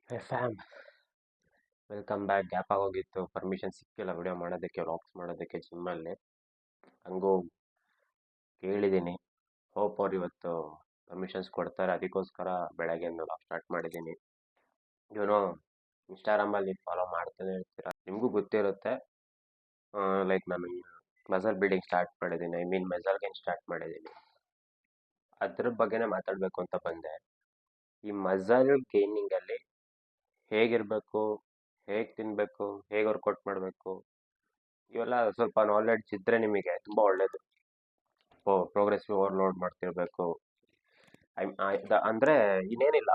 ಹೇ fam, welcome back. Gap ಆಗೋಗಿತ್ತು, permission ಸಿಕ್ಕಿಲ್ಲ video ಮಾಡೋದಕ್ಕೆ, ವ್ಲಾಗ್ಸ್ ಮಾಡೋದಕ್ಕೆ ಜಿಮ್ಮಲ್ಲಿ. ಹಂಗೂ ಕೇಳಿದ್ದೀನಿ, ಹೋಪ್ ಅವ್ರು ಇವತ್ತು ಪರ್ಮಿಷನ್ಸ್ ಕೊಡ್ತಾರೆ. ಅದಕ್ಕೋಸ್ಕರ ಬೆಳಗ್ಗೆ ವ್ಲಾಗ್ ಸ್ಟಾರ್ಟ್ ಮಾಡಿದ್ದೀನಿ. ಇವನು ಇನ್ಸ್ಟಾಗ್ರಾಮಲ್ಲಿ ಫಾಲೋ ಮಾಡ್ತಾನೆ ಇರ್ತೀರ, ನಿಮಗೂ ಗೊತ್ತಿರುತ್ತೆ. ಲೈಕ್ ನಾನು ಮಸಲ್ ಬಿಲ್ಡಿಂಗ್ ಸ್ಟಾರ್ಟ್ ಮಾಡಿದ್ದೀನಿ, I mean muscle gain start ಮಾಡಿದ್ದೀನಿ. ಅದ್ರ ಬಗ್ಗೆನೇ ಮಾತಾಡಬೇಕು ಅಂತ ಬಂದೆ. ಈ ಮಸಲ್ ಗೇನಿಂಗಲ್ಲಿ ಹೇಗಿರಬೇಕು, ಹೇಗೆ ತಿನ್ನಬೇಕು, ಹೇಗೆ ವರ್ಕೌಟ್ ಮಾಡಬೇಕು, ಇವೆಲ್ಲ ಸ್ವಲ್ಪ ನಾಲೆಡ್ಜ್ ಇದ್ದರೆ ನಿಮಗೆ ತುಂಬ ಒಳ್ಳೆಯದು. ಪ್ರೋಗ್ರೆಸಿವ್ ಓವರ್ಲೋಡ್ ಮಾಡ್ತಿರ್ಬೇಕು. ಅಂದರೆ ಇನ್ನೇನಿಲ್ಲ,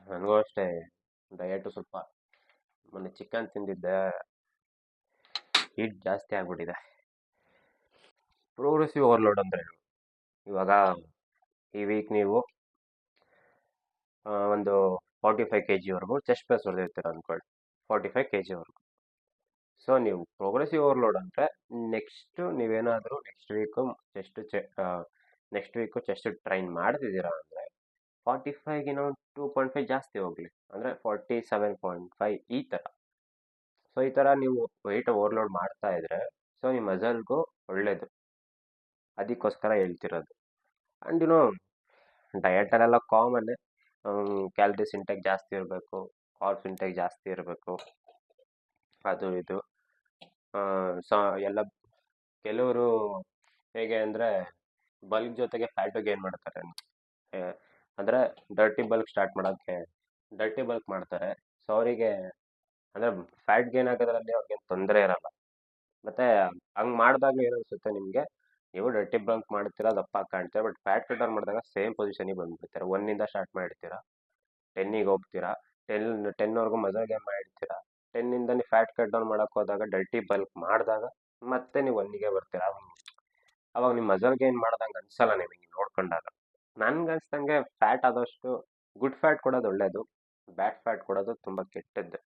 ನನಗೂ ಅಷ್ಟೇ ಡಯಟು ಸ್ವಲ್ಪ ಮೊನ್ನೆ ಚಿಕನ್ ತಿಂದಿದ್ದೆ, ಹೀಟ್ ಜಾಸ್ತಿ ಆಗ್ಬಿಟ್ಟಿದೆ. ಪ್ರೋಗ್ರೆಸಿವ್ ಓವರ್ಲೋಡ್ ಅಂದರೆ ಇವಾಗ ಈ ವೀಕ್ ನೀವು ಒಂದು 45 kg ಚೆಸ್ಟ್ ಪ್ರೆಸ್ ಹೊಡೆದಿರ್ತೀರ ಅಂದ್ಕೊಳ್ಳಿ, 45 kg. ಸೊ ನೀವು ಪ್ರೋಗ್ರೆಸಿವ್ ಓವರ್ಲೋಡ್ ಅಂದರೆ ನೀವೇನಾದರೂ ನೆಕ್ಸ್ಟ್ ವೀಕು ಚೆಸ್ಟ್ ಟ್ರೈನ್ ಮಾಡ್ತಿದ್ದೀರಾ ಅಂದರೆ 45ಗಿನ 2.5 ಜಾಸ್ತಿ ಹೋಗಲಿ, ಅಂದರೆ 47.5 ಈ ಥರ. ಸೊ ಈ ಥರ ನೀವು ವೆಯ್ಟ್ ಓವರ್ಲೋಡ್ ಮಾಡ್ತಾ ಇದ್ರೆ ಸೊ ನಿಮ್ಮ ಮಸಲ್ಗೂ ಒಳ್ಳೇದು. ಅದಕ್ಕೋಸ್ಕರ ಹೇಳ್ತಿರೋದು. ಆ್ಯಂಡ್ ಡಯಟಲ್ಲೆಲ್ಲ ಕಾಮನ್ನೇ, ಕ್ಯಾಲರೀಸ್ ಇಂಟೇಕ್ ಜಾಸ್ತಿ ಇರಬೇಕು, ಕಾರ್ಬ್ಸ್ ಇಂಟೇಕ್ ಜಾಸ್ತಿ ಇರಬೇಕು, ಅದು ಇದು. ಸೊ ಎಲ್ಲ ಕೆಲವರು ಹೇಗೆ ಅಂದರೆ ಬಲ್ಕ್ ಜೊತೆಗೆ ಫ್ಯಾಟು ಗೇನ್ ಮಾಡ್ತಾರೆ. ಅಂದರೆ ಡರ್ಟಿ ಬಲ್ಕ್ ಮಾಡ್ತಾರೆ. ಸೊ ಅವರಿಗೆ ಅಂದರೆ ಫ್ಯಾಟ್ ಗೇನ್ ಆಗೋದ್ರಲ್ಲಿ ಅವ್ರಿಗೇನು ತೊಂದರೆ ಇರಲ್ಲ. ಮತ್ತು ಹಂಗೆ ಮಾಡಿದಾಗ ಏನಿಸುತ್ತೆ ನಿಮಗೆ, ನೀವು ಡರ್ಟಿ ಬಲ್ಕ್ ಮಾಡ್ತೀರಾ, ದಪ್ಪ ಕಾಣ್ತೀರಾ, ಬಟ್ ಫ್ಯಾಟ್ ಕಟರ್ ಮಾಡಿದಾಗ ಸೇಮ್ ಪೊಸಿಷನಿಗೆ ಬಂದುಬಿಡ್ತೀರಾ. 1ಇಂದ ಸ್ಟಾರ್ಟ್ ಮಾಡಿರ್ತೀರಾ, 10ಗೆ ಹೋಗ್ತೀರಾ, 10ವರೆಗೂ ಮಸಲ್ ಗೇನ್ ಮಾಡಿರ್ತೀರಾ. 10ಇಂದ ನೀವು ಫ್ಯಾಟ್ ಕಟ್ ಡೌನ್ ಮಾಡೋಕೆ ಹೋದಾಗ, ಡರ್ಟಿ ಬಲ್ಕ್ ಮಾಡಿದಾಗ ಮತ್ತೆ ನೀವು 1ಗೆ ಬರ್ತೀರಾ. ಅವಾಗ ನಿಮ್ಮ ಮಸಲ್ ಗೇನ್ ಮಾಡ್ದಂಗೆ ಅನ್ಸಲ್ಲ ನಿಮಗೆ ನೋಡ್ಕೊಂಡಾಗ. ನನ್ಗೆ ಅನ್ಸ್ದಂಗೆ ಫ್ಯಾಟ್ ಆದಷ್ಟು ಗುಡ್ ಫ್ಯಾಟ್ ಕೊಡೋದು ಒಳ್ಳೆಯದು, ಬ್ಯಾಡ್ ಫ್ಯಾಟ್ ಕೊಡೋದು ತುಂಬ ಕೆಟ್ಟದ್ದು.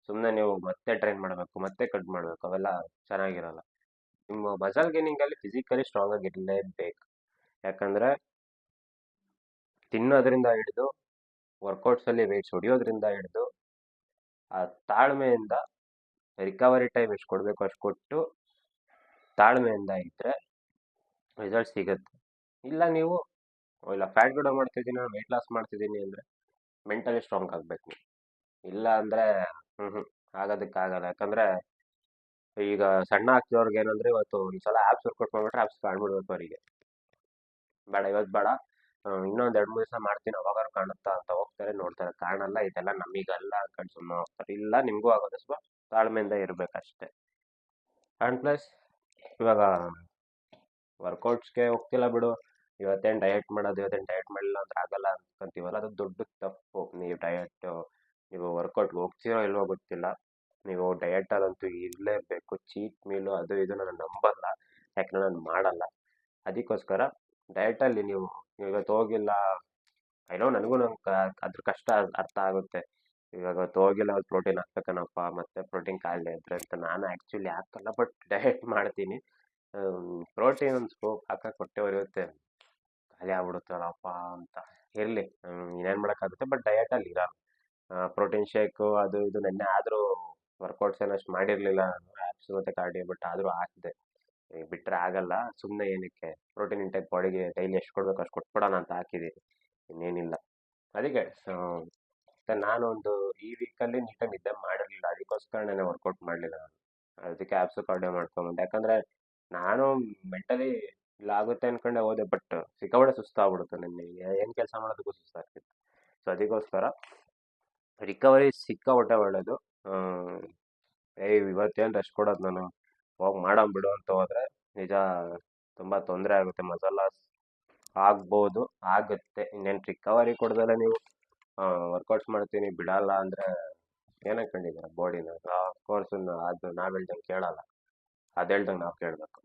ಸುಮ್ಮನೆ ನೀವು ಮತ್ತೆ ಟ್ರೈನ್ ಮಾಡಬೇಕು, ಮತ್ತೆ ಕಟ್ ಮಾಡಬೇಕು, ಅವೆಲ್ಲ ಚೆನ್ನಾಗಿರಲ್ಲ. ನಿಮ್ಮ ಮಸಲ್ ಗೇನಿಂಗಲ್ಲಿ ಫಿಸಿಕಲಿ ಸ್ಟ್ರಾಂಗ್ ಆಗಿರಲೇಬೇಕು. ಯಾಕಂದರೆ ತಿನ್ನೋದ್ರಿಂದ ಹಿಡಿದು ವರ್ಕೌಟ್ಸಲ್ಲಿ ವೆಯ್ಟ್ಸ್ ಹೊಡಿಯೋದ್ರಿಂದ ಹಿಡಿದು ಆ ತಾಳ್ಮೆಯಿಂದ ರಿಕವರಿ ಟೈಮ್ ಎಷ್ಟು ಕೊಡಬೇಕು ಅಷ್ಟು ಕೊಟ್ಟು ತಾಳ್ಮೆಯಿಂದ ಇದ್ದರೆ ರಿಸಲ್ಟ್ ಸಿಗುತ್ತೆ. ಇಲ್ಲ ನೀವು ಇಲ್ಲ ಫ್ಯಾಟ್ ಕಟ್ ಮಾಡ್ತಿದ್ದೀನಿ, ನಾನು ವೆಯ್ಟ್ ಲಾಸ್ ಮಾಡ್ತಿದ್ದೀನಿ ಅಂದರೆ ಮೆಂಟಲಿ ಸ್ಟ್ರಾಂಗ್ ಆಗಬೇಕು. ಇಲ್ಲ ಅಂದರೆ ಆಗೋದಕ್ಕಾಗಲ್ಲ. ಯಾಕಂದರೆ ಈಗ ಸಣ್ಣ ಆಗ್ತಿರೋರ್ಗೆ ಏನಂದರೆ ಇವತ್ತು ಒಂದ್ಸಲ ಆ್ಯಪ್ಸ್ ವರ್ಕೌಟ್ ಮಾಡಿಬಿಟ್ರೆ ಆ್ಯಪ್ಸ್ ಕಾಣ್ಬಿಡ್ಬೇಕು ಅವರಿಗೆ. ಬೇಡ ಇವತ್ತು ಬೇಡ, ಇನ್ನೊಂದು 2-3 ದಿವಸ ಮಾಡ್ತೀನಿ ಅವಾಗಾರು ಕಾಣುತ್ತಾ ಅಂತ ಹೋಗ್ತಾರೆ, ನೋಡ್ತಾರೆ ಕಾಣಲ್ಲ. ಇದೆಲ್ಲ ನಮಗಲ್ಲ ಅನ್ಕೊಂಡು ಸುಮ್ಮನೆ ಹೋಗ್ತಾರೆ. ಇಲ್ಲ ನಿಮಗೂ ಆಗೋದು, ಸ್ವಲ್ಪ ತಾಳ್ಮೆಯಿಂದ ಇರಬೇಕಷ್ಟೆ. ಆ್ಯಂಡ್ ಪ್ಲಸ್ ಇವಾಗ ವರ್ಕೌಟ್ಸ್ಗೆ ಹೋಗ್ತಿಲ್ಲ ಬಿಡು, ಇವತ್ತೇನು ಡಯಟ್ ಮಾಡಿಲ್ಲ ಅಂದ್ರೆ ಆಗಲ್ಲ ಅನ್ಕೊಂತೀವಲ್ಲ, ಅದು ದೊಡ್ಡ ತಪ್ಪು. ನೀವು ವರ್ಕೌಟ್ಗೆ ಹೋಗ್ತೀರೋ ಇಲ್ವೋ ಗೊತ್ತಿಲ್ಲ, ನೀವು ಡಯಟಲ್ಲಂತೂ ಇರಲೇಬೇಕು. ಚೀಟ್ ಮೀಲು ಅದು ಇದು ನಾನು ನಂಬಲ್ಲ, ಯಾಕಂದರೆ ನಾನು ಮಾಡಲ್ಲ. ಅದಕ್ಕೋಸ್ಕರ ಡಯಟಲ್ಲಿ ನೀವು ಇವತ್ತು ಹೋಗಿಲ್ಲ, ಏನೋ ನನಗೂ ಅದ್ರ ಕಷ್ಟ ಅರ್ಥ ಆಗುತ್ತೆ. ಇವತ್ತು ಹೋಗಿಲ್ಲ, ಅದು ಪ್ರೋಟೀನ್ ಹಾಕ್ಬೇಕನಪ್ಪ, ಮತ್ತೆ ಪ್ರೋಟೀನ್ ಖಾಲಿ ಇದ್ರೆ ಅಂತ. ನಾನು ಆ್ಯಕ್ಚುಲಿ ಹಾಕಲ್ಲ, ಬಟ್ ಡಯಟ್ ಮಾಡ್ತೀನಿ. ಪ್ರೋಟೀನ್ ಒಂದು ಸ್ಕೋಪ್ ಹಾಕಕ್ಕೆ ಹೊಟ್ಟೆ ಇರುತ್ತೆ, ಖಾಲಿ ಆಗ್ಬಿಡುತ್ತಲ್ಲಪ್ಪ ಅಂತ. ಇರಲಿ, ಇನ್ನೇನು ಮಾಡೋಕ್ಕಾಗುತ್ತೆ. ಬಟ್ ಡಯಟಲ್ಲಿ ಇರಲ್ಲ. ಪ್ರೋಟೀನ್ ಶೇಕು ಅದು ಇದು ನೆನ್ನೆ ಆದರೂ ವರ್ಕೌಟ್ಸ್ ಏನಷ್ಟು ಮಾಡಿರಲಿಲ್ಲ ನಾನು, ಆ್ಯಪ್ಸ್ ಮತ್ತು ಕಾರ್ಡಿಯೋ, ಬಟ್ ಆದರೂ ಹಾಕಿದೆ. ಬಿಟ್ಟರೆ ಆಗಲ್ಲ, ಸುಮ್ಮನೆ ಏನಕ್ಕೆ ಪ್ರೋಟೀನ್ ಇಂಟೇಕ್ ಬಾಡಿಗೆ ಡೈಲಿ ಎಷ್ಟು ಕೊಡಬೇಕು ಅಷ್ಟು ಕೊಟ್ಬಿಡೋಣ ಅಂತ ಹಾಕಿದ್ದೀನಿ, ಇನ್ನೇನಿಲ್ಲ. ಅದಕ್ಕೆ ನಾನೊಂದು ಈ ವೀಕಲ್ಲಿ ನೀಟಾಗಿ ನಿದ್ದೆ ಮಾಡಿರಲಿಲ್ಲ, ಅದಕ್ಕೋಸ್ಕರ ನಾನು ವರ್ಕೌಟ್ ಮಾಡಲಿಲ್ಲ. ನಾನು ಅದಕ್ಕೆ ಆ್ಯಪ್ಸು ಕಾರ್ಡಿಯೋ ಮಾಡ್ಕೊಂಬಂದೆ. ಯಾಕಂದರೆ ನಾನು ಮೆಂಟಲಿ ಇಲ್ಲ ಆಗುತ್ತೆ ಅಂದ್ಕೊಂಡೆ ಹೋದೆ, ಬಟ್ ಸಿಕ್ಕಾಪಟ್ಟೆ ಸುಸ್ತಾಗ್ಬಿಡುತ್ತೆ. ನನಗೆ ಏನು ಕೆಲಸ ಮಾಡೋದಕ್ಕೂ ಸುಸ್ತಾಗ್ತಿತ್ತು. ಸೊ ಅದಕ್ಕೋಸ್ಕರ ರಿಕವರಿ ಸಿಕ್ಕಾಪಟ್ಟೆ ಒಳ್ಳೆಯದು. ಇವತ್ತೇನು ರೆಸ್ಟ್ ಕೊಡೋದು, ನಾನು ಹೋಗಿ ಮಾಡೋಣ ಬಿಡು ಅಂತ ಹೋದರೆ ನಿಜ ತುಂಬ ತೊಂದರೆ ಆಗುತ್ತೆ. ಮಸಲ್ ಲಾಸ್ ಆಗ್ಬೋದು, ಆಗುತ್ತೆ. ಇನ್ನೇನು ರಿಕವರಿ ಕೊಡ್ದಲ್ಲ ನೀವು ವರ್ಕೌಟ್ಸ್ ಮಾಡ್ತೀನಿ ಬಿಡಲ್ಲ ಅಂದರೆ ಏನು ಹಾಕೊಂಡಿದ್ದೀರ ಬಾಡಿನ? ಕೋರ್ಸ್ ಅದು ನಾವು ಹೇಳ್ದಂಗೆ ಕೇಳಲ್ಲ, ಅದು ಹೇಳ್ದಂಗೆ ನಾವು ಕೇಳಬೇಕು.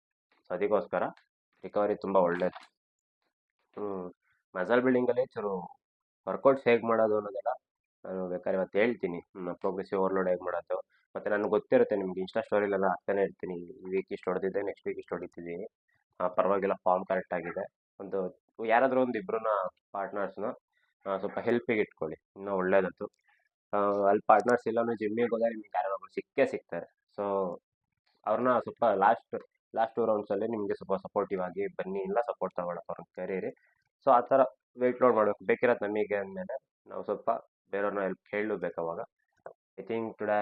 ಸೊ ಅದಕ್ಕೋಸ್ಕರ ರಿಕವರಿ ತುಂಬ ಒಳ್ಳೇದು. ಮಸಲ್ ಬಿಲ್ಡಿಂಗಲ್ಲಿ ಚೂರು ವರ್ಕೌಟ್ಸ್ ಹೇಗೆ ಮಾಡೋದು ಅನ್ನೋದೆಲ್ಲ ನಾನು ಬೇಕಾದ್ರೆ ಇವತ್ತು ಹೇಳ್ತೀನಿ. ಪ್ರೋಗ್ರೆಸಿವ್ ಓವರ್ಲೋಡ್ ಹೇಗೆ ಮಾಡೋದು, ಮತ್ತು ನನಗೆ ಗೊತ್ತಿರುತ್ತೆ, ನಿಮ್ಗೆ ಇನ್ಸ್ಟಾ ಸ್ಟೋರಿಲೆಲ್ಲ ಹಾಕ್ತಾನೆ ಇರ್ತೀನಿ. ಈ ವೀಕ್ ಇಷ್ಟು ಹೊಡೆದಿದ್ದೆ, ನೆಕ್ಸ್ಟ್ ವೀಕ್ ಇಷ್ಟು ಹೊಡಿತಿದ್ದೀನಿ, ಪರವಾಗಿಲ್ಲ, ಫಾರ್ಮ್ ಕರೆಕ್ಟ್ ಆಗಿದೆ. ಯಾರಾದರೂ ಒಂದು ಇಬ್ಬರನ್ನ ಪಾರ್ಟ್ನರ್ಸ್ನ ಸ್ವಲ್ಪ ಹೆಲ್ಪಿಗೆ ಇಟ್ಕೊಳ್ಳಿ, ಇನ್ನೂ ಒಳ್ಳೇದದು. ಅಲ್ಲಿ ಪಾರ್ಟ್ನರ್ಸ್ ಇಲ್ಲ ಅಂದ್ರೆ ಜಿಮ್ಮಿಗೆ ಹೋದಾಗ ನಿಮ್ಗೆ ಯಾರೋ ಒಬ್ರು ಸಿಕ್ಕೇ ಸಿಗ್ತಾರೆ. ಸೊ ಅವ್ರನ್ನ ಸ್ವಲ್ಪ ಲಾಸ್ಟ್ 2 ರೌಂಡ್ಸಲ್ಲಿ ನಿಮಗೆ ಸ್ವಲ್ಪ ಸಪೋರ್ಟಿವ್ ಆಗಿ ಬನ್ನಿ, ಇಲ್ಲ ಸಪೋರ್ಟ್ ತಗೊಳಕ್ಕೆ ಅವ್ರನ್ನ ಕರೀರಿ. ಸೊ ಆ ಥರ ವೆಯ್ಟ್ ಲೋಡ್ ಮಾಡಬೇಕು, ಬೇಕಿರೋದು ನಮಗೆ ಅಂದಮೇಲೆ ನಾವು ಸ್ವಲ್ಪ ಬೇರೆಯವ್ರನ್ನ ಹೆಲ್ಪ್ ಕೇಳಬೇಕು ಅವಾಗ. ಐ ಥಿಂಕ್ ಟುಡೇ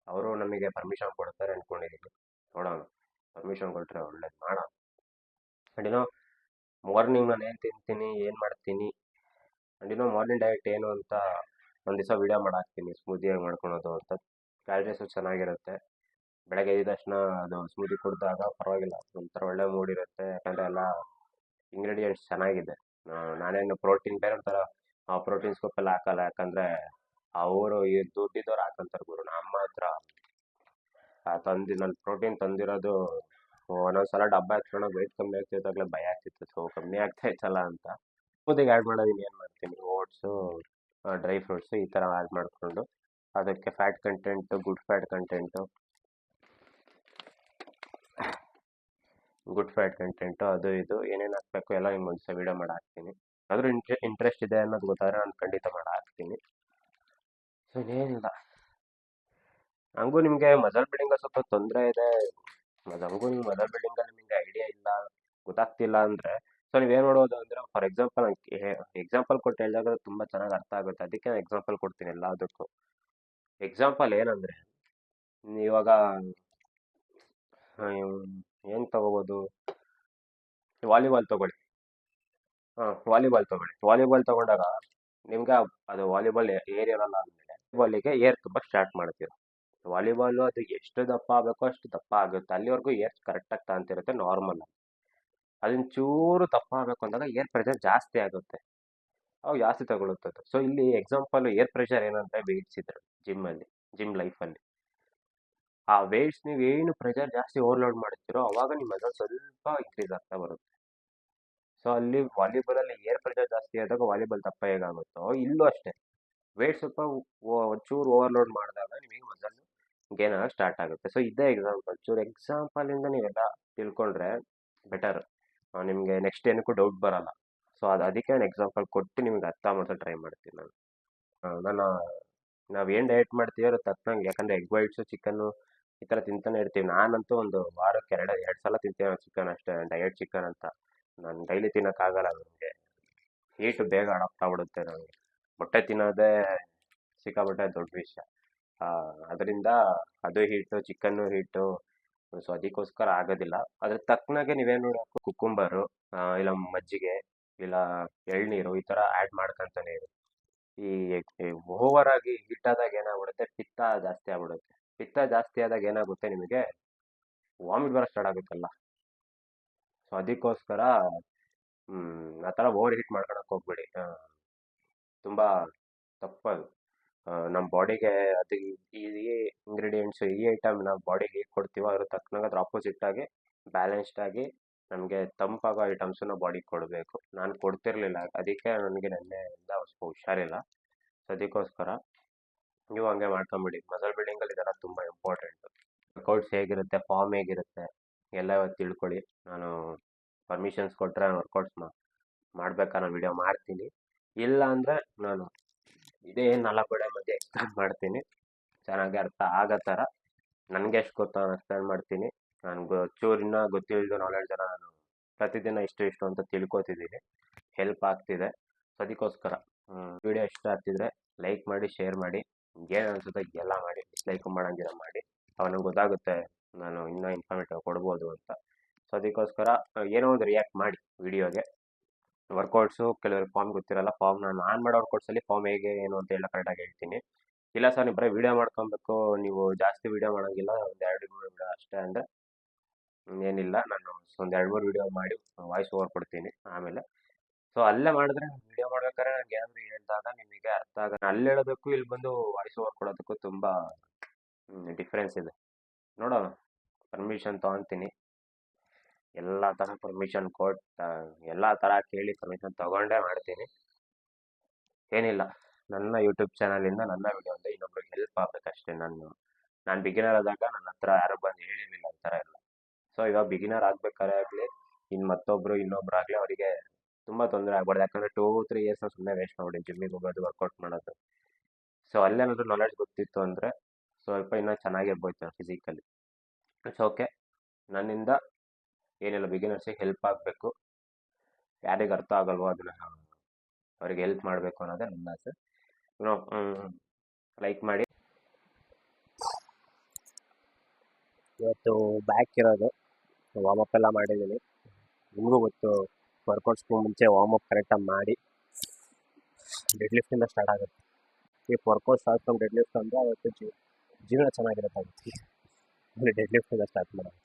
ಅವರು ನಮಗೆ ಪರ್ಮಿಷನ್ ಕೊಡ್ತಾರೆ ಅಂದ್ಕೊಂಡಿದ್ದೀನಿ. ನೋಡೋಣ, ಪರ್ಮಿಷನ್ ಕೊಟ್ಟರೆ ಒಳ್ಳೇದು ಮಾಡೋಣ. ಆ್ಯಂಡ್ ಮಾರ್ನಿಂಗ್ ನಾನು ಏನು ತಿಂತೀನಿ, ಏನು ಮಾಡ್ತೀನಿ, ಆ್ಯಂಡ್ ಮಾರ್ನಿಂಗ್ ಡಯಟ್ ಏನು ಅಂತ ಒಂದು ದಿವಸ ವೀಡಿಯೋ ಮಾಡಾಕ್ತೀನಿ, ಸ್ಮೂದಿಯಾಗಿ ಮಾಡ್ಕೊಳೋದು ಅಂತ. ಕ್ಯಾಲರೀಸು ಚೆನ್ನಾಗಿರುತ್ತೆ. ಬೆಳಗ್ಗೆ ಎದ್ದ ತಕ್ಷಣ ಅದು ಸ್ಮೂದಿ ಕುಡಿದಾಗ ಪರವಾಗಿಲ್ಲ, ಒಂಥರ ಒಳ್ಳೆ ಮೂಡ್ ಇರುತ್ತೆ. ಯಾಕಂದರೆ ಎಲ್ಲ ಇಂಗ್ರೀಡಿಯೆಂಟ್ಸ್ ಚೆನ್ನಾಗಿದೆ. ನಾನೇನು ಪ್ರೋಟೀನ್ ಬೇರೆ ಒಂಥರ ಪ್ರೋಟೀನ್ ಸ್ಕೋಪ್ ಎಲ್ಲ ಹಾಕಲ್ಲ, ಯಾಕಂದರೆ ಅವರು ಈ ದುಡ್ಡಿದ್ದವ್ರು ಹಾಕಂತಾರೆ ಗುರು. ನಮ್ಮ ಅಮ್ಮ ಹತ್ರ ನಾನು ಪ್ರೋಟೀನ್ ತಂದಿರೋದು ಒಂದೊಂದ್ಸಲ ಡಬ್ಬ ಎತ್ಕೊಂಡೋಗಿ ವೆಯ್ಟ್ ಕಮ್ಮಿ ಆಗ್ತಿದ್ದಾಗಲೇ ಭಯ ಆಗ್ತಿತ್ತು, ಸೊ ಕಮ್ಮಿ ಆಗ್ತಾ ಇತ್ತಲ್ಲ ಅಂತ. ಸ್ಮೂದಿಗೆ ಆ್ಯಡ್ ಮಾಡೋದನ್ನ ಏನು ಮಾಡ್ತೀನಿ, ಓಟ್ಸು, ಡ್ರೈ ಫ್ರೂಟ್ಸು ಈ ಥರ ಆ್ಯಡ್ ಮಾಡಿಕೊಂಡು ಅದಕ್ಕೆ fat content, good fat content ಅದು ಇದು ಏನೇನು ಹಾಕಬೇಕು ಎಲ್ಲ ನಿಮ್ಗೆ ಒಂದು ದಿವಸ ವೀಡಿಯೋ ಮಾಡಿ ಹಾಕ್ತೀನಿ. ಆದರೂ ಇಂಟ್ರೆಸ್ಟ್ ಇದೆ ಅನ್ನೋದು ಗೊತ್ತಾದರೆ ನಾನು ಖಂಡಿತ ಮಾಡಿ ಹಾಕ್ತೀನಿ. ಸೊ ಇನ್ನೇನಿಲ್ಲ, ಹಂಗೂ ನಿಮಗೆ ಮಸಲ್ ಬಿಲ್ಡಿಂಗಲ್ಲಿ ಸ್ವಲ್ಪ ತೊಂದರೆ ಇದೆ, ಹಂಗೂ ನೀವು ಮಸಲ್ ಬಿಲ್ಡಿಂಗಲ್ಲಿ ನಿಮಗೆ ಐಡಿಯಾ ಇಲ್ಲ, ಗೊತ್ತಾಗ್ತಿಲ್ಲ ಅಂದರೆ ಸೊ ನೀವೇನು ನೋಡೋದು ಅಂದರೆ, ಫಾರ್ ಎಕ್ಸಾಂಪಲ್ ಕೊಟ್ಟು ಹೇಳಿದಾಗ ತುಂಬ ಚೆನ್ನಾಗಿ ಅರ್ಥ ಆಗುತ್ತೆ. ಅದಕ್ಕೆ ನಾನು ಎಕ್ಸಾಂಪಲ್ ಕೊಡ್ತೀನಿ ಎಲ್ಲದಕ್ಕೂ. ಎಕ್ಸಾಂಪಲ್ ಏನಂದರೆ, ಇವಾಗ ಏನು ತಗೋಬೋದು, ವಾಲಿಬಾಲ್ ತಗೊಳ್ಳಿ. ವಾಲಿಬಾಲ್ ತಗೊಂಡಾಗ ನಿಮ್ಗೆ ಅದು ವಾಲಿಬಾಲ್ ಏರ್ ಇರಲ್ಲ ಅಂದಮೇಲೆ ಬಾಲಿಗೆ ಏರ್ ತುಂಬ ಸ್ಟಾರ್ಟ್ ಮಾಡ್ತೀರ. ವಾಲಿಬಾಲು ಅದು ಎಷ್ಟು ದಪ್ಪ ಆಗಬೇಕೋ ಅಷ್ಟು ದಪ್ಪ ಆಗುತ್ತೆ, ಅಲ್ಲಿವರೆಗೂ ಏರ್ ಕರೆಕ್ಟಾಗಿ ತಾಂತಿರುತ್ತೆ ನಾರ್ಮಲ್. ಅದನ್ನ ಚೂರು ದಪ್ಪ ಆಗಬೇಕು ಅಂದಾಗ ಏರ್ ಪ್ರೆಷರ್ ಜಾಸ್ತಿ ಆಗುತ್ತೆ, ಅವಾಗ ಜಾಸ್ತಿ ತಗೊಳುತ್ತದೆ. ಸೊ ಇಲ್ಲಿ ಎಕ್ಸಾಂಪಲ್ ಏರ್ ಪ್ರೆಷರ್ ಏನಂತ ವೆಯ್ಟ್ಸ್ ಇದ್ರೆ ಜಿಮ್ ಲೈಫಲ್ಲಿ ಆ ವೆಯ್ಟ್ಸ್ ನೀವು ಏನು ಪ್ರೆಷರ್ ಜಾಸ್ತಿ ಓವರ್ಲೋಡ್ ಮಾಡ್ತೀರೋ ಅವಾಗ ನಿಮ್ಮ ಮಸಲ್ ಸ್ವಲ್ಪ ಇನ್ಕ್ರೀಸ್ ಆಗ್ತಾ ಬರುತ್ತೆ. ಸೊ ಅಲ್ಲಿ ವಾಲಿಬಾಲಲ್ಲಿ ಏರ್ ಪ್ರೆಷರ್ ಜಾಸ್ತಿ ಆದಾಗ ವಾಲಿಬಾಲ್ ದಪ್ಪ ಹೇಗಾಗುತ್ತೋ ಇಲ್ಲೂ ಅಷ್ಟೇ, ವೆಯ್ಟ್ ಸ್ವಲ್ಪ ಒಂಚೂರು ಓವರ್ಲೋಡ್ ಮಾಡಿದಾಗ ನಿಮಗೆ ಮಸಲ್ ಗೇನ್ ಆಗೋಕ್ಕೆ ಸ್ಟಾರ್ಟ್ ಆಗುತ್ತೆ. ಸೊ ಇದೇ ಎಕ್ಸಾಂಪಲಿಂದ ನೀವೆಲ್ಲ ತಿಳ್ಕೊಂಡ್ರೆ ಬೆಟರ್, ನಿಮಗೆ ನೆಕ್ಸ್ಟ್ ಏನಕ್ಕೂ ಡೌಟ್ ಬರಲ್ಲ. ಸೊ ಅದಕ್ಕೆ ನಾನು ಎಕ್ಸಾಂಪಲ್ ಕೊಟ್ಟು ನಿಮ್ಗೆ ಅರ್ಥ ಮಾಡ್ಸೋಕೆ ಟ್ರೈ ಮಾಡ್ತೀನಿ ನಾನು. ನಾನು ನಾವೇನು ಡಯಟ್ ಮಾಡ್ತೀವಿ ಅದ್ರ ತಕ್ಕಂಗೆ, ಯಾಕಂದರೆ ಎಗ್ ವೈಟ್ಸು, ಚಿಕನ್ನು ಈ ಥರ ತಿಂತಾನೆ ಇರ್ತೀವಿ. ನಾನಂತೂ ಒಂದು ವಾರಕ್ಕೆ ಎರಡು ಸಲ ತಿಂತೀನಿ ಚಿಕನ್ ಅಷ್ಟೇ, ಡಯಟ್ ಚಿಕನ್ ಅಂತ. ನಾನು ಡೈಲಿ ತಿನ್ನೋಕ್ಕಾಗಲ್ಲ, ನನಗೆ ಹೀಟು ಬೇಗ ಅಡಾಪ್ಟ್ ಆಗ್ಬಿಡುತ್ತೆ ನನಗೆ. ಮೊಟ್ಟೆ ತಿನ್ನೋದೇ ಸಿಕ್ಕಾಪಟ್ಟೆ ದೊಡ್ಡ ವಿಷಯ. ಅದರಿಂದ ಅದು ಹೀಟು, ಚಿಕನ್ನು ಹೀಟು, ಸೊ ಅದಕ್ಕೋಸ್ಕರ ಆಗೋದಿಲ್ಲ. ಅದ್ರ ತಕ್ಕನಾಗೆ ನೀವೇನು ಮಾಡಬೇಕು, ಕುಕ್ಕುಂಬರು, ಇಲ್ಲ ಮಜ್ಜಿಗೆ, ಇಲ್ಲ ಎಳ್ನೀರು ಈ ಥರ ಆ್ಯಡ್ ಮಾಡ್ಕೊತಾನೆ ಇರಿ. ಈ ಓವರ್ ಆಗಿ ಹೀಟ್ ಆದಾಗ ಏನಾಗ್ಬಿಡುತ್ತೆ, ಪಿತ್ತ ಜಾಸ್ತಿ ಆಗ್ಬಿಡುತ್ತೆ. ಪಿತ್ತ ಜಾಸ್ತಿ ಆದಾಗ ಏನಾಗುತ್ತೆ, ನಿಮಗೆ ವಾಮಿಟ್ ಬರೋ ಸ್ಟಾರ್ಟ್ ಆಗುತ್ತಲ್ಲ. ಸೊ ಅದಕ್ಕೋಸ್ಕರ ಆ ಥರ ಓವರ್ ಹೀಟ್ ಮಾಡ್ಕೊಳಕ್ಕೆ ಹೋಗ್ಬೇಡಿ, ತುಂಬ ತಪ್ಪದು. ನಮ್ಮ ಬಾಡಿಗೆ ಅದು ಈ ಇಂಗ್ರೀಡಿಯೆಂಟ್ಸು, ಈ ಐಟಮ್ ನಾವು ಬಾಡಿಗೆ ಹೇಗೆ ಕೊಡ್ತೀವೋ ಅದ್ರ ತಕ್ಕನಾಗ ಅದ್ರ ಆಪೋಸಿಟ್ ಆಗಿ ಬ್ಯಾಲೆನ್ಸ್ಡ್ ಆಗಿ ನಮಗೆ ತಂಪಾಗೋ ಐಟಮ್ಸು ನಾವು ಬಾಡಿಗೆ ಕೊಡಬೇಕು. ನಾನು ಕೊಡ್ತಿರ್ಲಿಲ್ಲ, ಅದಕ್ಕೆ ನನಗೆ ನೆನ್ನೆಯಿಂದ ಸ್ವಲ್ಪ ಹುಷಾರಿಲ್ಲ. ಸೊ ಅದಕ್ಕೋಸ್ಕರ ನೀವು ಹಂಗೆ ಮಾಡ್ಕೊಂಬಿಡಿ. ಮಸಲ್ ಬಿಲ್ಡಿಂಗಲ್ಲಿ ಇದೆಲ್ಲ ತುಂಬ ಇಂಪಾರ್ಟೆಂಟು. ವರ್ಕೌಟ್ಸ್ ಹೇಗಿರುತ್ತೆ, ಫಾರ್ಮ್ ಹೇಗಿರುತ್ತೆ ಎಲ್ಲ ಇವತ್ತು ತಿಳ್ಕೊಳ್ಳಿ. ನಾನು ಪರ್ಮಿಷನ್ಸ್ ಕೊಟ್ಟರೆ ವರ್ಕೌಟ್ಸ್ ಮಾಡ್ಬೇಕಾ ನಾನು ವಿಡಿಯೋ ಮಾಡ್ತೀನಿ, ಇಲ್ಲ ಅಂದರೆ ನಾನು ಇದೇ 4 ಗೋಡೆ ಮಧ್ಯೆ ಎಕ್ಸ್ಪ್ಲೇನ್ ಮಾಡ್ತೀನಿ, ಚೆನ್ನಾಗಿ ಅರ್ಥ ಆಗೋ ಥರ. ನನಗೆ ಎಷ್ಟು ಗೊತ್ತೋ ನಾನು ಎಕ್ಸ್ಪ್ಲೇನ್ ಮಾಡ್ತೀನಿ. ನನಗೆ ಚೂರು ಇನ್ನೂ ಗೊತ್ತಿಲ್ಲದ ನಾಲೆಡ್ಜನ್ನು ನಾನು ಪ್ರತಿದಿನ ಇಷ್ಟು ಅಂತ ತಿಳ್ಕೊತಿದ್ದೀನಿ, ಹೆಲ್ಪ್ ಆಗ್ತಿದೆ. ಸೊ ಅದಕ್ಕೋಸ್ಕರ ವಿಡಿಯೋ ಇಷ್ಟ ಆಗ್ತಿದ್ರೆ ಲೈಕ್ ಮಾಡಿ, ಶೇರ್ ಮಾಡಿ, ಏನು ಅನಿಸುತ್ತೆ ಎಲ್ಲ ಮಾಡಿ, ಡಿಸ್ಲೈಕ್ ಮಾಡೋಂಗಿಲ್ಲ ಮಾಡಿ. ಅವಾಗ ನಂಗೆ ಗೊತ್ತಾಗುತ್ತೆ ನಾನು ಇನ್ನೂ ಇನ್ಫಾರ್ಮೇಟಿವ್ ಕೊಡ್ಬೋದು ಅಂತ. ಸೊ ಅದಕ್ಕೋಸ್ಕರ ಏನೋ ಒಂದು ರಿಯಾಕ್ಟ್ ಮಾಡಿ ವಿಡಿಯೋಗೆ. ವರ್ಕೌಟ್ಸು ಕೆಲವ್ರಿಗೆ ಫಾರ್ಮ್ ಗೊತ್ತಿರಲ್ಲ, ನಾನು ಮಾಡೋ ವರ್ಕೌಟ್ಸಲ್ಲಿ ಫಾರ್ಮ್ ಹೇಗೆ ಏನು ಅಂತ ಎಲ್ಲ ಕರೆಕ್ಟಾಗಿ ಹೇಳ್ತೀನಿ. ಇಲ್ಲ ಸರ್ ನೀವು ಬರೀ ವೀಡಿಯೋ ಮಾಡ್ಕೊಬೇಕು, ನೀವು ಜಾಸ್ತಿ ವೀಡಿಯೋ ಮಾಡೋಂಗಿಲ್ಲ, ಒಂದು 2-3 ವೀಡಿಯೋ ಅಷ್ಟೇ ಅಂದರೆ ಏನಿಲ್ಲ, ನಾನು ಒಂದು 2-3 ವೀಡಿಯೋ ಮಾಡಿ ವಾಯ್ಸ್ ಓವರ್ ಕೊಡ್ತೀನಿ ಆಮೇಲೆ. ಸೊ ಅಲ್ಲೇ ಮಾಡಿದ್ರೆ ವೀಡಿಯೋ ಮಾಡ್ಬೇಕಾದ್ರೆ ನನಗೆ ಏನಾದರೂ ಹೇಳಿದಾಗ ನಿಮಗೆ ಅರ್ಥ ಅಲ್ಲಿ ಹೇಳೋದಕ್ಕೂ ಇಲ್ಲಿ ಬಂದು ವಾಯ್ಸ್ ಓವರ್ ಕೊಡೋದಕ್ಕೂ ತುಂಬ ಡಿಫ್ರೆನ್ಸ್ ಇದೆ. ನೋಡೋಣ, ಪರ್ಮಿಷನ್ ತೊಗೊತೀನಿ, ಎಲ್ಲ ಥರ ಪರ್ಮಿಷನ್ ಕೊಟ್ಟು ಎಲ್ಲ ಥರ ಕೇಳಿ ಪರ್ಮಿಷನ್ ತೊಗೊಂಡೇ ಮಾಡ್ತೀನಿ. ಏನಿಲ್ಲ, ನನ್ನ ಯೂಟ್ಯೂಬ್ ಚಾನಲಿಂದ ನನ್ನ ವಿಡಿಯೋಯಿಂದ ಇನ್ನೊಬ್ರಿಗೆ ಹೆಲ್ಪ್ ಆಗಬೇಕಷ್ಟೇ. ನಾನು ಬಿಗಿನರ್ ಆದಾಗ ನನ್ನ ಹತ್ರ ಯಾರು ಬಂದು ಹೇಳಿರಲಿಲ್ಲ ಈ ಥರ ಎಲ್ಲ. ಸೊ ಇವಾಗ ಬಿಗಿನರ್ ಆಗ್ಬೇಕಾದ್ರೆ ಆಗಲಿ, ಇನ್ನೊಬ್ಬರು ಆಗಲಿ ಅವರಿಗೆ ತುಂಬ ತೊಂದರೆ ಆಗ್ಬಾರ್ದು. ಯಾಕಂದರೆ 2-3 ಇಯರ್ಸ್ ಸುಮ್ಮನೆ ವೇಸ್ಟ್ ಮಾಡಿ ಜಿಮ್ಮಿಗೆ ಹೋಗೋದು, ವರ್ಕೌಟ್ ಮಾಡೋದು. ಸೊ ಅಲ್ಲೇನಾದರೂ ನಾಲೆಡ್ಜ್ ಗೊತ್ತಿತ್ತು ಅಂದರೆ ಸ್ವಲ್ಪ ಇನ್ನೂ ಚೆನ್ನಾಗಿರ್ಬೋದು ಫಿಸಿಕಲಿ. It's okay. ನನ್ನಿಂದ ಏನಿಲ್ಲ, ಬಿಗಿನರ್ಸಿಗೆ ಹೆಲ್ಪ್ ಆಗಬೇಕು. ಯಾರಿಗೆ ಅರ್ಥ ಆಗಲ್ವೋ ಅದನ್ನು ಅವರಿಗೆ ಹೆಲ್ಪ್ ಮಾಡಬೇಕು ಅನ್ನೋದೇ ನನ್ನ ಆಸೆ. ಲೈಕ್ ಮಾಡಿ. ಇವತ್ತು ಬ್ಯಾಕ್ ಇರೋದು, ವಾರ್ಮಪ್ ಎಲ್ಲ ಮಾಡಿದ್ದೀನಿ. ನಿಮಗೂ ಗೊತ್ತು, ವರ್ಕೌಟ್ಸ್ಗೂ ಮುಂಚೆ ವಾರ್ಮಪ್ ಕರೆಕ್ಟಾಗಿ ಮಾಡಿ ಡೆಡ್ ಲಿಫ್ಟಿಂದ ಸ್ಟಾರ್ಟ್ ಆಗುತ್ತೆ. ಈ workout start from dead lift ಅಂದರೆ ಅವತ್ತು ಜೀವನ ಚೆನ್ನಾಗಿರುತ್ತೆ. ಡೆಡ್ ಲಿಫ್ಟಿಂದ ಸ್ಟಾರ್ಟ್ ಮಾಡೋದು.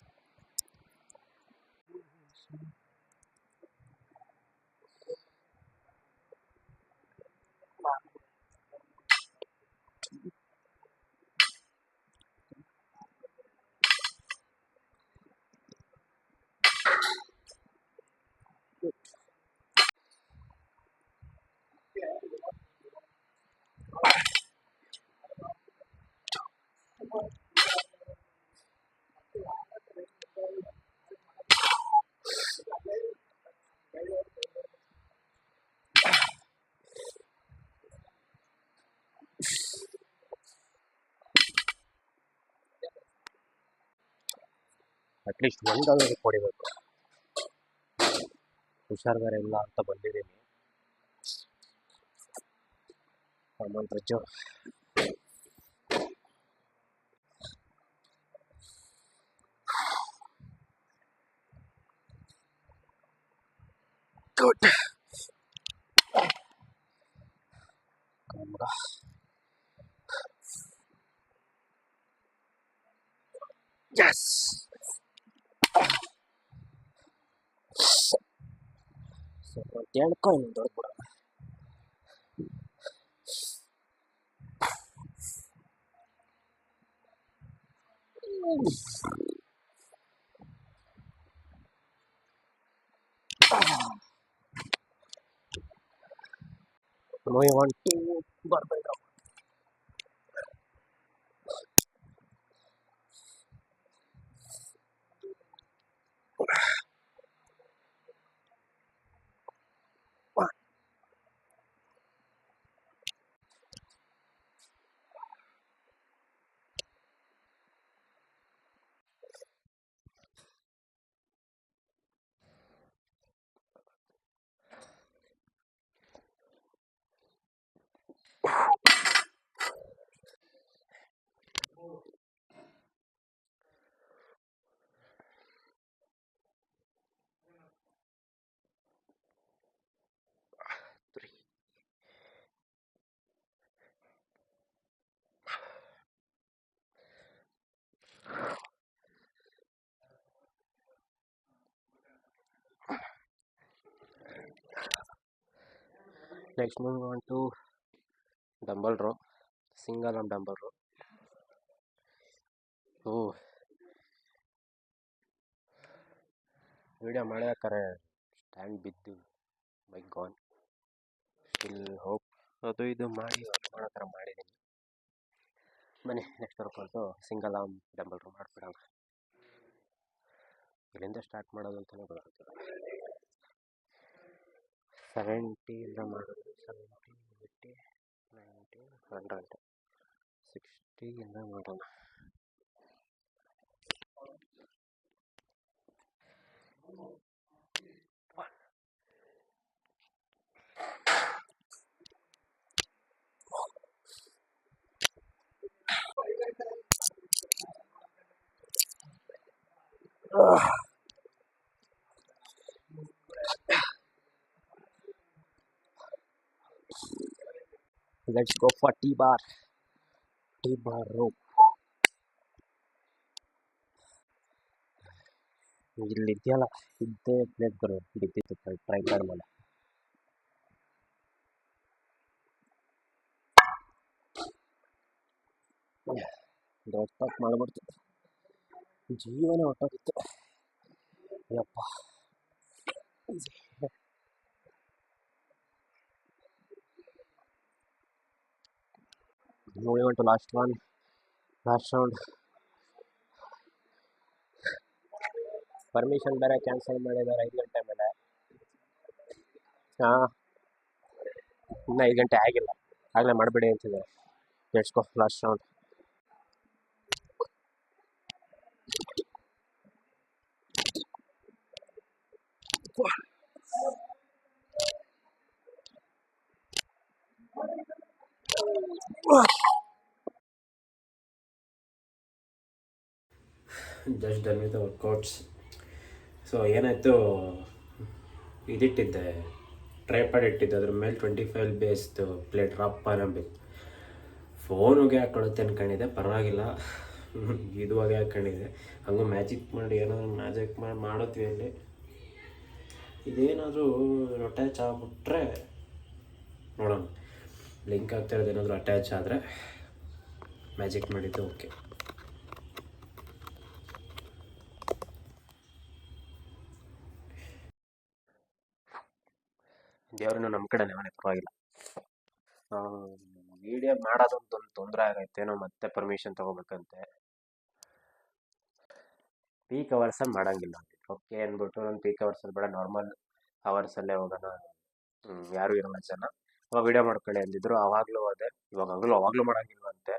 ಅಟ್ಲೀಸ್ಟ್ ಒಂದಾದರೂ ಹೊಡಿಬೇಕು. ಹುಷಾರು ಬೇರೆ ಇಲ್ಲ ಅಂತ ಬಂದಿದ್ದೀನಿ. Come on bridge good. ಎಸ್. ಹೇಳ್ಕೊ ಇನ್ನು ದೊಡ್ಡ ಬಿಡ. ಬರ್ಬೇಕು. Next moving on to dumbbell row, single arm dumbbell row. Video ಮಾಡ್ಬೇಕಾರೆ ಸ್ಟ್ಯಾಂಡ್ ಬಿದ್ದು ಬೈಕ್ ಗಾನ್. ಸ್ಟಿಲ್ ಹೋಪ್ ಅದು ಇದು ಮಾಡಿ ಮಾಡೋ ಥರ ಮಾಡಿದ್ದೀನಿ. ಬನ್ನಿ next workout single arm dumbbell row ಮಾಡಿಬಿಡೋಣ. ಇಲ್ಲಿಂದ ಸ್ಟಾರ್ಟ್ ಮಾಡೋದು ಅಂತಲೇ ಗೊತ್ತಾಗ್ತದೆ. 70ಇಂದ ಮಾಡೋದು. 70, 80, 90, 100, 60ಇಂದ ಮಾಡೋಣ. Let's go for T-bar rope. ಇಲ್ಲಿ ಇದೆಯಲ್ಲ, ಇದ್ದೇ ಪ್ಲೇಟ್ಗಳು ಬಿದ್ದಿತ್ತು ಟ್ರೈ ಮೇಲೆ. ದೊಡ್ಡ ಮಾಡ್ಬಿಡ್ತು, ಜೀವನ ಹೊಟ್ಟೋಗಿತ್ತು. ಯಪ್ಪ, moving on to last round. Permission ಬೇರೆ ಕ್ಯಾನ್ಸಲ್ ಮಾಡಿದ್ದಾರೆ 5 ಗಂಟೆ ಮೇಲೆ. ಹಾಂ, ಇನ್ನೂ 5 ಗಂಟೆ ಆಗಿಲ್ಲ, ಆಗಲೇ ಮಾಡಬೇಡಿ ಅಂತಿದ್ದಾರೆ. ಎಡ್ಸ್ಕೊ last round. Just done with workouts. So ಏನಾಯಿತು, ಇದಿಟ್ಟಿದ್ದೆ, ಟ್ರೈಪಾಡ್ ಇಟ್ಟಿದ್ದೆ, ಅದ್ರ ಮೇಲೆ 25 ಬೇಸ್ದು ಪ್ಲೇಟ್ ರಪ್ಪ ನಂಬಿತ್ತು. ಫೋನಿಗೆ ಹಾಕೊಳ್ಳುತ್ತೆ ಅಂದ್ಕೊಂಡಿದ್ದೆ, ಪರವಾಗಿಲ್ಲ. ಇದುವಾಗೆ ಹಾಕ್ಕೊಂಡಿದ್ದೆ. ಹಂಗೂ ಮ್ಯಾಜಿಕ್ ಮಾಡಿ ಏನಾದರೂ ಮ್ಯಾಜಿಕ್ ಮಾಡಿ ಮಾಡೋದ್ವಿ ಅಲ್ಲಿ. ಇದೇನಾದರೂ ಅಟ್ಯಾಚ್ ಆಗಿಬಿಟ್ರೆ ನೋಡೋಣ. ಲಿಂಕ್ ಆಗ್ತಿರೋದು ಏನಾದರೂ ಅಟ್ಯಾಚ್ ಆದರೆ ಮ್ಯಾಜಿಕ್ ಮಾಡಿದ್ದು ಓಕೆ. ದೇವ್ರನ್ನು ನಮ್ಮ ಕಡೆನೇ ಮನೆ, ಪರವಾಗಿಲ್ಲ. ವಿಡಿಯೋ ಮಾಡೋದೊಂದು ತೊಂದರೆ ಆಗೈತೇನೋ, ಮತ್ತೆ ಪರ್ಮಿಷನ್ ತೊಗೋಬೇಕಂತೆ. ಪೀಕ್ ಅವರ್ಸಲ್ಲಿ ಮಾಡೋಂಗಿಲ್ಲ ಓಕೆ ಅಂದ್ಬಿಟ್ಟು, ನಾನು ಪೀಕ್ ಅವರ್ಸಲ್ಲಿ ಬೇಡ, ನಾರ್ಮಲ್ ಅವರ್ಸಲ್ಲೇ ಹೋಗೋಣ, ಯಾರೂ ಇರಲ್ಲ ಜನ, ಅವಾಗ ವಿಡಿಯೋ ಮಾಡ್ಕೊಳ್ಳಿ ಅಂದಿದ್ರು. ಆವಾಗಲೂ ಅದೇ, ಅವಾಗಲೂ ಮಾಡೋಂಗಿಲ್ವಂತೆ.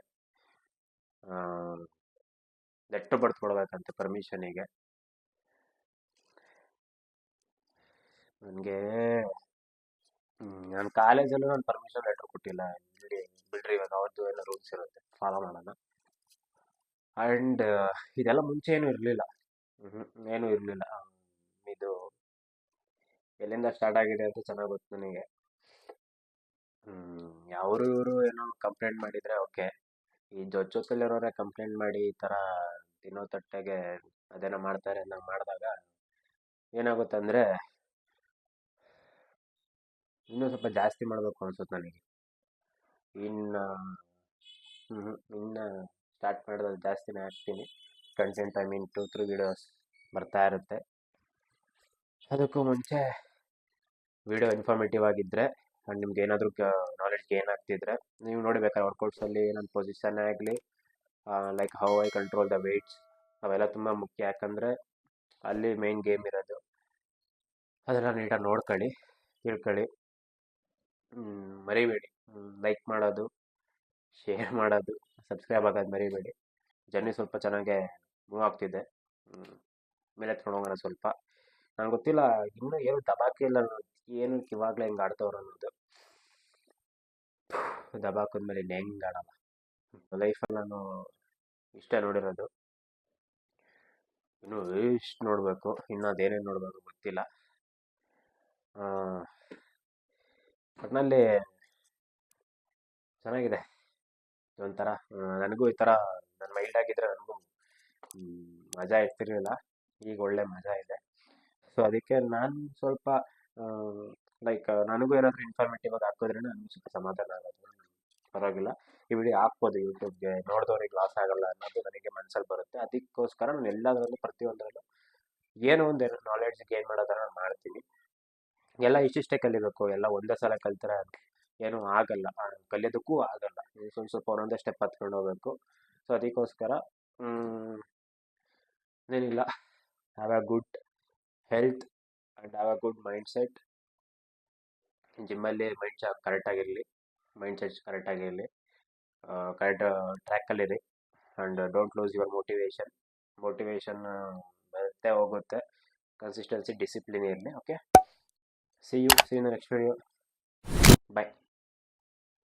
ಲೆಟ್ರ್ ಬರ್ದು ಕೊಡ್ಬೇಕಂತೆ ಪರ್ಮಿಷನಿಗೆ. ನನಗೆ ನಾನು ಕಾಲೇಜಲ್ಲೂ ನಾನು ಪರ್ಮಿಷನ್ ಲೆಟ್ರ್ ಕೊಟ್ಟಿಲ್ಲ. ಬಿಡ್ರಿ ಇವಾಗ ಅವ್ರದ್ದು ಎಲ್ಲ ರೂಲ್ಸ್ ಇರುತ್ತೆ, ಫಾಲೋ ಮಾಡೋಣ. ಆ್ಯಂಡ್ ಇದೆಲ್ಲ ಮುಂಚೆ ಏನೂ ಇರಲಿಲ್ಲ, ಏನೂ ಇರಲಿಲ್ಲ. ಇದು ಎಲ್ಲಿಂದ ಸ್ಟಾರ್ಟ್ ಆಗಿದೆ ಅಂತ ಚೆನ್ನಾಗಿ ಗೊತ್ತು ನನಗೆ. ಅವರು ಇವರು ಏನೋ ಕಂಪ್ಲೇಂಟ್ ಮಾಡಿದರೆ ಓಕೆ, ಈ ಜೊತೆಲಿರೋರೇ ಕಂಪ್ಲೇಂಟ್ ಮಾಡಿ ಈ ಥರ ತಿನ್ನೋ ತಟ್ಟೆಗೆ ಅದೇನೋ ಮಾಡ್ತಾರೆ ಅಂತ ಮಾಡಿದಾಗ ಏನಾಗುತ್ತೆ ಅಂದರೆ, ಇನ್ನೂ ಸ್ವಲ್ಪ ಜಾಸ್ತಿ ಮಾಡಬೇಕು ಅನ್ಸುತ್ತೆ ನನಗೆ. ಇನ್ನು ಸ್ಟಾರ್ಟ್ ಮಾಡಿದಾಗ ಜಾಸ್ತಿನೇ ಹಾಕ್ತೀನಿ ಕಂಟೆಂಟ್. 2-3 ವೀಡಿಯೋಸ್ ಬರ್ತಾ ಇರುತ್ತೆ. ಅದಕ್ಕೂ ಮುಂಚೆ ವಿಡಿಯೋ ಇನ್ಫಾರ್ಮೇಟಿವ್ ಆಗಿದ್ದರೆ ಆ್ಯಂಡ್ ನಿಮ್ಗೆ ಏನಾದರೂ ನಾಲೆಡ್ಜ್ ಗೇನ್ ಆಗ್ತಿದ್ರೆ, ನೀವು ನೋಡಬೇಕಾದ್ರೆ ವರ್ಕೌಟ್ಸಲ್ಲಿ ನನ್ನ ಪೊಸಿಷನ್ನೇ ಆಗಲಿ, like how I control the weights, ಅವೆಲ್ಲ ತುಂಬ ಮುಖ್ಯ. ಯಾಕಂದರೆ ಅಲ್ಲಿ ಮೇನ್ ಗೇಮ್ ಇರೋದು. ಅದೆಲ್ಲ ನೀಟಾಗಿ ನೋಡ್ಕೊಳ್ಳಿ, ತಿಳ್ಕೊಳ್ಳಿ. ಮರಿಬೇಡಿ ಲೈಕ್ ಮಾಡೋದು, ಶೇರ್ ಮಾಡೋದು, ಸಬ್ಸ್ಕ್ರೈಬ್ ಆಗೋದು ಮರಿಬೇಡಿ. ಜರ್ನಿ ಸ್ವಲ್ಪ ಚೆನ್ನಾಗೇ ಮೂವ್ ಆಗ್ತಿದೆ. ಮೇಲೆ ಎತ್ಕೊಂಡು ಹೋಗೋಣ ಸ್ವಲ್ಪ. ನನಗೆ ಗೊತ್ತಿಲ್ಲ ಇನ್ನೂ ಏನು ದಬಾಕಿ ಇಲ್ಲ, ಏನು ಇವಾಗಲೇ ಹೆಂಗೆ ಆಡ್ತವ್ರು ಅನ್ನೋದು. ದಬಾಕದ್ಮೇಲೆ ಇನ್ನು ಹೆಂಗೆ ಆಡಲ್ಲ. ಲೈಫಲ್ಲಿ ನಾನು ಇಷ್ಟೇ ನೋಡಿರೋದು, ಇನ್ನೂ ಇಷ್ಟು ನೋಡಬೇಕು, ಇನ್ನೂ ಅದೇನೇನು ನೋಡಬೇಕು ಗೊತ್ತಿಲ್ಲ. ಒಟ್ಟಿನಲ್ಲಿ ಚೆನ್ನಾಗಿದೆ ಒಂಥರ. ನನಗೂ ಈ ಥರ ನನ್ನ ಮೈಲ್ಡ್ ಆಗಿದ್ದರೆ ನನಗೂ ಮಜಾ ಇರ್ತಿರ್ಲಿಲ್ಲ, ಈಗ ಒಳ್ಳೆ ಮಜಾ ಇದೆ. ಸೊ ಅದಕ್ಕೆ ನಾನು ಸ್ವಲ್ಪ ಲೈಕ್ ನನಗೂ ಏನಾದರೂ ಇನ್ಫಾರ್ಮೇಟಿವ್ ಆಗಿ ಹಾಕಿದ್ರೆ ನನಗೂ ಸ್ವಲ್ಪ ಸಮಾಧಾನ ಆಗೋದು. ಪರವಾಗಿಲ್ಲ, ಈ ವಿಡಿಯೋ ಹಾಕ್ಬೋದು ಯೂಟ್ಯೂಬ್ಗೆ, ನೋಡಿದವ್ರಿಗೆ ಲಾಸ್ ಆಗಲ್ಲ ಅನ್ನೋದು ನನಗೆ ಮನಸ್ಸಲ್ಲಿ ಬರುತ್ತೆ. ಅದಕ್ಕೋಸ್ಕರ ನಾನು ಎಲ್ಲದರಲ್ಲೂ ಪ್ರತಿಯೊಂದರಲ್ಲೂ ಏನೋ ಒಂದು ನಾಲೆಡ್ಜ್ ಗೇನ್ ಮಾಡೋ ಥರ ನಾನು ಮಾಡ್ತೀನಿ. ಎಲ್ಲ ಇಷ್ಟಿಷ್ಟೇ ಕಲಿಬೇಕು, ಎಲ್ಲ ಒಂದೇ ಸಲ ಕಲ್ತ್ರೆ ಏನೂ ಆಗಲ್ಲ, ಕಲಿಯೋದಕ್ಕೂ ಆಗಲ್ಲ. ಸ್ವಲ್ಪ ಸ್ವಲ್ಪ ಒಂದೊಂದೇ ಸ್ಟೆಪ್ ಹತ್ಕೊಂಡು ಹೋಗ್ಬೇಕು. ಸೊ ಅದಕ್ಕೋಸ್ಕರ ಏನಿಲ್ಲ, have a good health and have a good mind set. ಜಿಮ್ಮಲ್ಲಿ ಮೈಂಡ್ ಕರೆಕ್ಟಾಗಿರಲಿ, ಮೈಂಡ್ ಸೆಟ್ ಕರೆಕ್ಟಾಗಿರಲಿ, ಕರೆಕ್ಟ್ ಟ್ರ್ಯಾಕಲ್ಲಿರಿ. And don't lose your motivation ಬರುತ್ತೆ ಹೋಗುತ್ತೆ. ಕನ್ಸಿಸ್ಟೆನ್ಸಿ, ಡಿಸಿಪ್ಲಿನ್ ಇರಲಿ. Okay, see you in the next video. Bye.